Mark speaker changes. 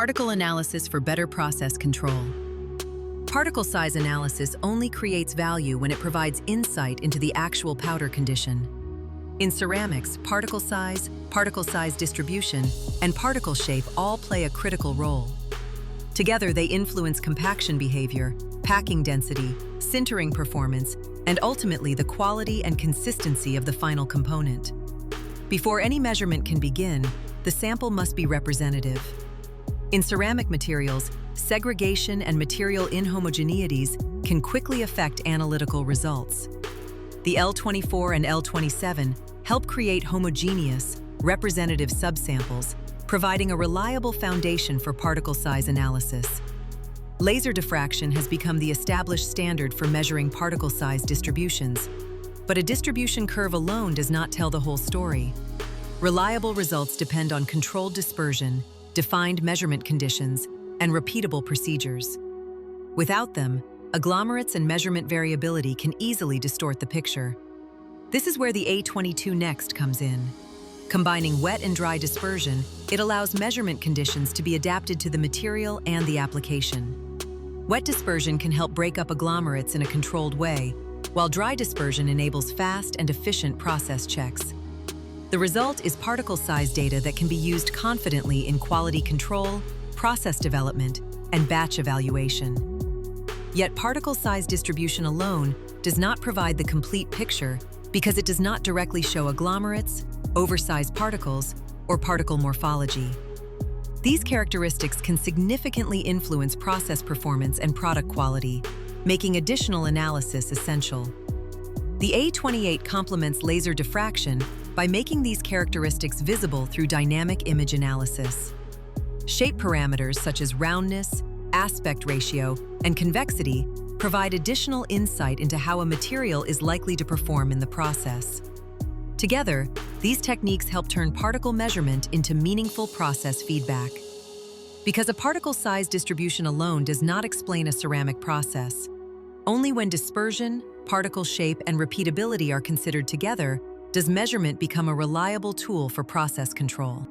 Speaker 1: Particle analysis for better process control. Particle size analysis only creates value when it provides insight into the actual powder condition. In ceramics, particle size distribution, and particle shape all play a critical role. Together, they influence compaction behavior, packing density, sintering performance, and ultimately the quality and consistency of the final component. Before any measurement can begin, the sample must be representative. In ceramic materials, segregation and material inhomogeneities can quickly affect analytical results. The L24 and L27 help create homogeneous, representative subsamples, providing a reliable foundation for particle size analysis. Laser diffraction has become the established standard for measuring particle size distributions, but a distribution curve alone does not tell the whole story. Reliable results depend on controlled dispersion, defined measurement conditions, and repeatable procedures. Without them, agglomerates and measurement variability can easily distort the picture. This is where the A22 Next comes in. Combining wet and dry dispersion, it allows measurement conditions to be adapted to the material and the application. Wet dispersion can help break up agglomerates in a controlled way, while dry dispersion enables fast and efficient process checks. The result is particle size data that can be used confidently in quality control, process development, and batch evaluation. Yet particle size distribution alone does not provide the complete picture because it does not directly show agglomerates, oversized particles, or particle morphology. These characteristics can significantly influence process performance and product quality, making additional analysis essential. The A28 complements laser diffraction by making these characteristics visible through dynamic image analysis. Shape parameters such as roundness, aspect ratio, and convexity provide additional insight into how a material is likely to perform in the process. Together, these techniques help turn particle measurement into meaningful process feedback. Because a particle size distribution alone does not explain a ceramic process, only when dispersion, particle shape, and repeatability are considered together does measurement become a reliable tool for process control.